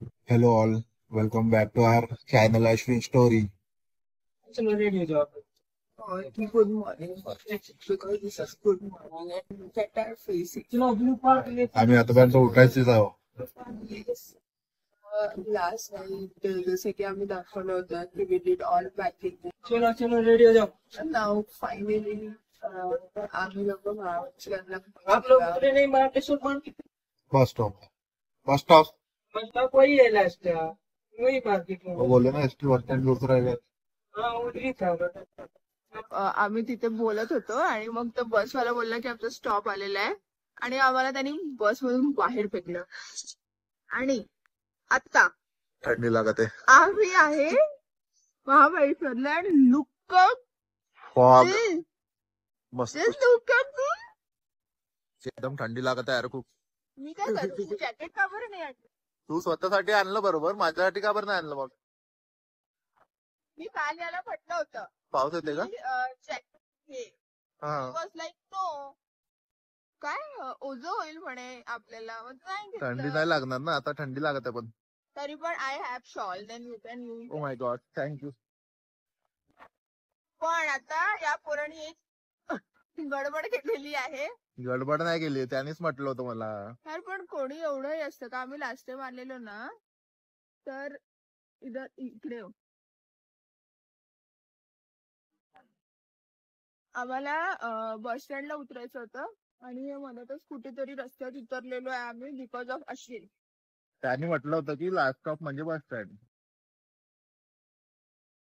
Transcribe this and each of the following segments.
Hello all, welcome back to our channel Ashwin Story. चलो ready हो जाओ आप। Good morning, because this is good morning and look at our faces. चलो blue park ले आम्ही आतापर्यंत उठायचीच आहो. Yes. Last night, जसे की आम्ही दाखवलं होतं की we did all packing. चलो चलो रेडी हो जाओ। And now finally, आम्ही लोक महाराष्ट्राला आप लोग उतरे नहीं मार्केट से मार्केट बस स्टॉप मतलब वही है लास्ट वही मार्केट में। वो बोलले ना एसटी बस स्टँड उतरायला. हाँ उतरी था आम्ही तिथे बोलत होतो आणि मग तो बसवाला बोलला की आमचा स्टॉप आलेला आहे आणि आम्हाला त्यांनी बसमधून बाहेर फेकलं. आणि आता थंडी लागते. आम्ही आहे महाबळेश्वरला आणि लुक फॉग मस्त लुक एकदम थंडी लागत आहे यार खूप. मी काय करू जॅकेट का बरं नाही आणलं? तू स्वतःसाठी आणलं बरोबर, माझ्यासाठी का बरं नाही आणलं मग? मी काल याला म्हटलं होतं पाऊस येते का? जॅकेट हा वॉज लाईक नो काय ओझं होईल म्हणे आपल्याला मग नाही घेतलं. थंडी नाही लागणार ना, आता थंडी लागत आहे पण. तरी पण I have shawl then you can use. Oh my God, thank you. पण आता या पोरांनी एक गडबड केलेली आहे. गडबड नाही केली, त्यानेच म्हटलं होतं मला. यार पण कोणी एवढंही असतं का? आम्ही लास्ट टाइम आलेलो ना तर इकडे आम्हाला बस स्टँडला उतरायचं होतं आणि मधातच कुठेतरी रस्त्यात उतरलेलो आहे आम्ही बिकॉज ऑफ अश्विन. त्याने म्हटलं होतं की लास्ट स्टॉप म्हणजे बस स्टँड,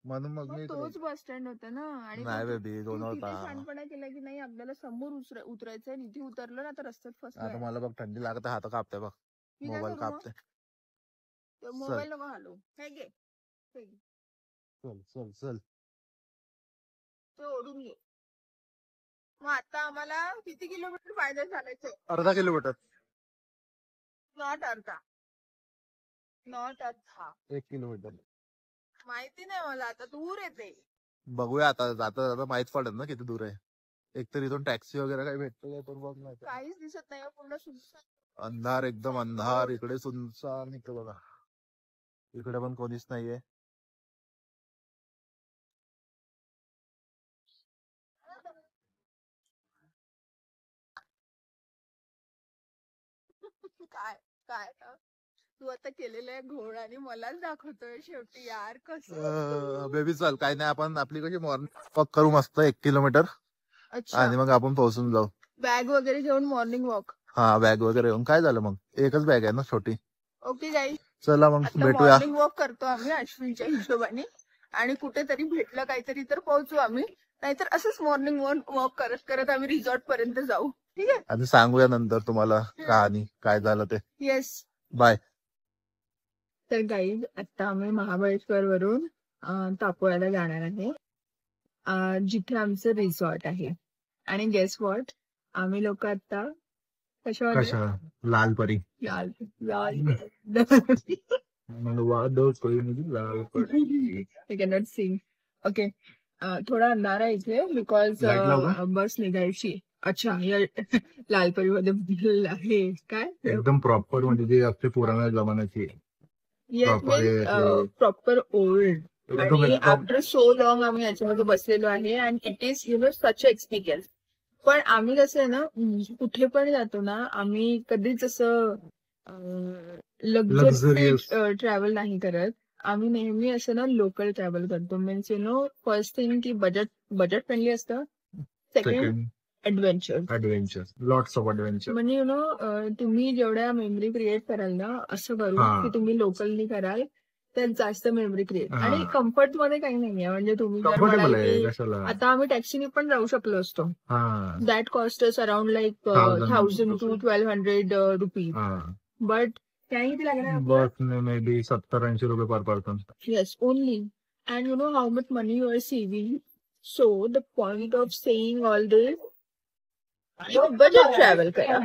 म्हणून मग मी तोच बस स्टँड होता ना. आणि नाही बेबी, दोन होता. शहाणपणा केला की नाही आपल्याला समोर उतरायचंय. इथे उतरलं ना तर रस्त्यात आता फसलोय. मला बघ थंडी लागत, हात कापते बघ, मी काय मोबाईल करू मग? कापते. मोबाईल नको हलवू. हे घे चल चल चल. ते ओढून घे. मग आता आम्हाला किती किलोमीटर पायदळ चालायचंय? अर्धा किलोमीटर. नॉट अर्धा. 1 किलोमीटर. माहिती नाही मला, आता दूर येते. बघूया आता, जाता जाता माहित पडेल ना किती दूर आहे. एकतर इथून टॅक्सी वगैरे काही भेटतो काय पण बघ. नाही काहीच दिसत नाही पूर्ण सुनसान. अंधार, एकदम अंधार. इकडे सुनसान, इकडे बघा, इकडे पण कोणीच नाहीये. काय काय तू आता केलेलं आहे घोड आणि मलाच दाखवतोय शेवटी. यार कसं बेबी चल, काही नाही, आपण आपली कशी मॉर्निंग वॉक करू मस्त 1 किलोमीटर आणि मग आपण पोहोचून जाऊ. बॅग वगैरे घेऊन मॉर्निंग वॉक. हा बॅग वगैरे घेऊन. काय झालं मग, एकच बॅग आहे ना छोटी. ओके गाईस, चला मग भेटूया. मॉर्निंग वॉक करतो आम्ही अश्विनच्या हिशोबाने आणि कुठेतरी भेटलं काहीतरी तर पोहोचू आम्ही, नाहीतर असंच मॉर्निंग वॉक करत करत आम्ही रिसॉर्ट पर्यंत जाऊ. ठीक आहे, आणि सांगूया नंतर तुम्हाला कहाणी काय झालं ते. Yes bye. तर गाईज आता आम्ही महाबळेश्वर वरून तापोळ्याला जाणार आहे, जिथे आमचं रिसॉर्ट आहे. आणि गेस वॉट, आम्ही लोक आता कशावर? लालपरी. लाल लाल कॅनॉट सिंग. ओके, थोडा अंधार आहे इथे बिकॉज बस निघायची. अच्छा, लालपरी मध्ये आहे काय एकदम प्रॉपर, म्हणजे जे आपले पुराण्या जमान्याची. Proper old. After so long आम्ही याच्यामध्ये बसलेलो आहे and it is such experience. पण आम्ही कसं आहे ना, कुठे पण जातो ना, आम्ही कधीच असं लक्झरी ट्रॅव्हल नाही करत. आम्ही नेहमी असं ना लोकल ट्रॅव्हल करतो. मीन्स फर्स्ट थिंग की बजेट फ्रेंडली असतं. Second adventure, lots of adventure. म्हणजे तुम्ही जेवढ्या मेमरी क्रिएट कराल ना, असं करू की तुम्ही लोकलनी कराल तर जास्त मेमरी क्रिएट. आणि कम्फर्ट मध्ये काही नाहीये. म्हणजे तुम्ही आता आम्ही टॅक्सीने पण जाऊ शकलो असतो. That cost around like 1000 to 1200 rupees. But काय किती लागणार? बस मे बी 70-80 रुपये per person. Yes, only. And you know how much money you are saving. So the point of saying all this, budget travel करा.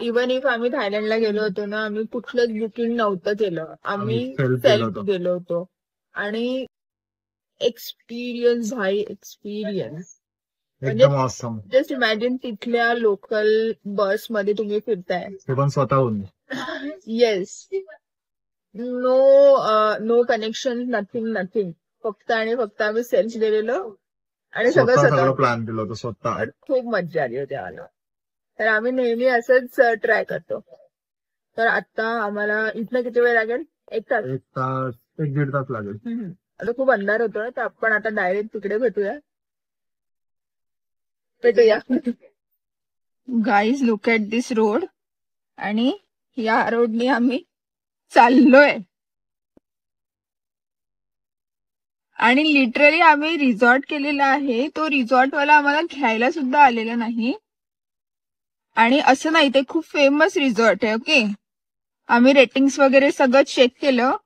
Even if आम्ही थायलंडला गेलो होतो ना, आम्ही कुठलंच बुकिंग नव्हतं केलं. आम्ही सेल्फ गेलो होतो. आणि एक्सपिरियन्स भाई, एक्सपिरियन्स म्हणजे जस्ट इमॅजिन तिथल्या लोकल बस मध्ये तुम्ही फिरताय, ते पण स्वतःहून. येस. No connection, nothing. फक्त आणि फक्त आम्ही सेल्फ गेलेलो आणि सगळं स्वतः प्लॅन केलं होतं स्वतः. खूप मजा आली होती आम्हाला. तर आम्ही नेहमी असंच ट्राय करतो. तर आता आम्हाला इथनं किती वेळ लागेल? 1 तास. 1-1.5 तास लागेल. आता खूप अंधार होतोय, तर आपण आता डायरेक्ट तिकडे भेटूया. Guys, look at this road. आणि या रोडने आम्ही चाललोय. आणि लिटरली आम्ही रिसॉर्ट केलेला आहे. तो रिसॉर्टवाला आम्हाला घ्यायला सुद्धा आलेला नाही. आणि असं नाही, ते खूप फेमस रिसॉर्ट आहे. ओके, आम्ही रेटिंग्स वगैरे सगळं चेक केलं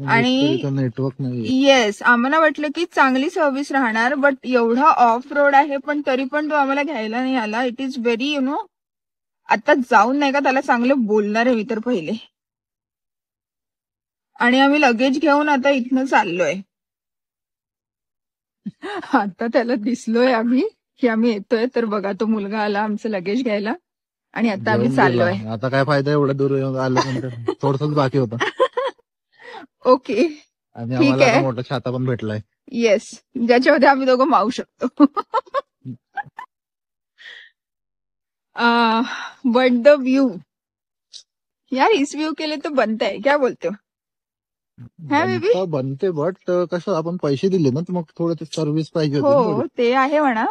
आणि नेटवर्क नाही. येस, आम्हाला वाटलं की चांगली सर्व्हिस राहणार, बट एवढा ऑफ रोड आहे, पण तरी पण तो आम्हाला घ्यायला नाही आला. इट इज व्हेरी आता जाऊन नाही का त्याला चांगलं बोलणार आहे मी तर पहिले. आणि आम्ही लगेज घेऊन आता इथनं चाललोय. आता त्याला दिसलोय आम्ही की आम्ही येतोय, तर बघा तो मुलगा आला आमचं लगेज घ्यायला आणि आता आम्ही चाललोय. आता काय फायदा एवढं दूर आलं, थोडंसंच बाकी होतं. ओके, आणि आम्हाला मोठा छाता पण भेटलाय. येस, ज्याच्यामध्ये आम्ही दोघं मावू शकतो. बट द व्यू यार, इस व्यू के लिए तो बनता है, क्या बोलते हो? बनते, बट कसं आपण पैसे दिले ना, तर मग थोडं सर्व्हिस पाहिजे. हो, ते आहे म्हणा.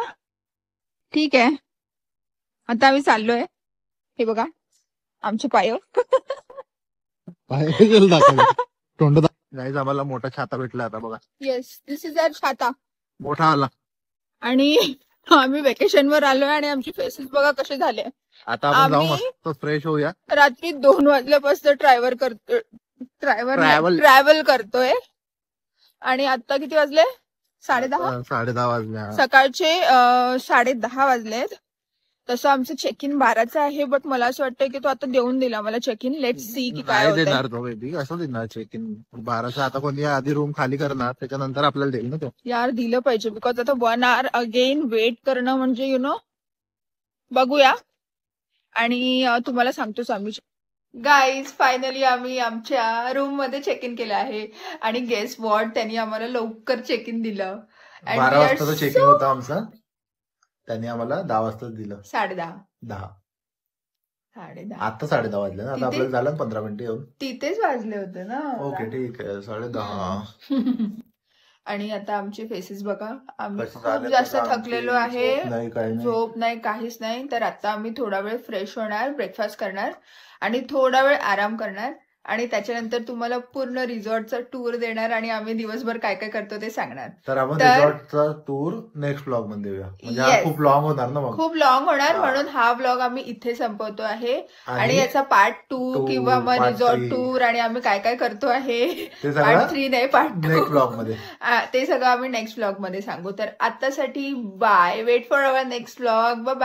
ठीक आहे, आता आम्ही चाललोय. हे बघा आमचे पाय. तोंड नाही, आम्हाला मोठा छाता भेटला आता बघा. येस, दिस इज आवर छाता, मोठा आला. आणि आम्ही वेकेशनवर आलोय आणि आमचे फेसेस बघा कसे झाले. आता आपण जाऊ मस्त फ्रेश होऊया. रात्री 2 वाजल्यापासून ट्रॅव्हल करतोय. आणि आता किती वाजले? 10:30 वाजले. सकाळचे 10:30 वाजलेत. तसं आमचं चेक इन 12चं आहे, बट मला असं वाटतं की तो आता देऊन दिला मला चेक इन. लेट्स सी की काय देणार तो. बेबी असं देणार चेक इन 12चं. आता कोणी आधी रूम खाली करणार, त्याच्यानंतर आपल्याला देईल ना तो. यार दिलं पाहिजे, बिकॉज आता 1 hour अगेन वेट करणं म्हणजे बघूया. आणि तुम्हाला सांगतोच आम्ही. गाईज, फायनली आम्ही आमच्या रूम मध्ये चेक इन केलं आहे. आणि गेस वॉट, त्यांनी आम्हाला लवकर चेक इन दिलं. 12 वाजता चेक इन होता आमचा, त्यांनी आम्हाला 10 वाजता दिलं. 10:30. आता 10:30 वाजले ना. आता आपल्याला झालं 15 मिनिटं येऊन. तिथेच वाजले होते ना. ओके, ठीक आहे, 10:30. आणि आता आमचे फेसेस बघा, आम्ही खूप जास्त थकलेलो आहे. झोप नाही, काहीच नाही. तर आता आम्ही थोडा वेळ फ्रेश होणार, ब्रेकफास्ट करणार आणि थोडा वेळ आराम करणार. आणि त्याच्यानंतर तुम्हाला पूर्ण रिसॉर्टचा टूर देणार आणि आम्ही दिवसभर काय काय करतो ते सांगणार. तर आपण रिसॉर्टचा टूर नेक्स्ट ब्लॉग मध्ये देऊया. म्हणजे खूप लॉंग होणार ना. खूप लॉंग होणार, म्हणून हा ब्लॉग आम्ही इथे संपवतो आहे. आणि याचा पार्ट 2 किंवा मग रिसॉर्ट टूर आणि आम्ही काय काय करतो आहे, पार्ट 3 नाही, पार्ट 2 नेक्स्ट ब्लॉग मध्ये, ते सगळं आम्ही नेक्स्ट ब्लॉग मध्ये सांगू. तर आतासाठी bye. Wait for our next blog. Bye.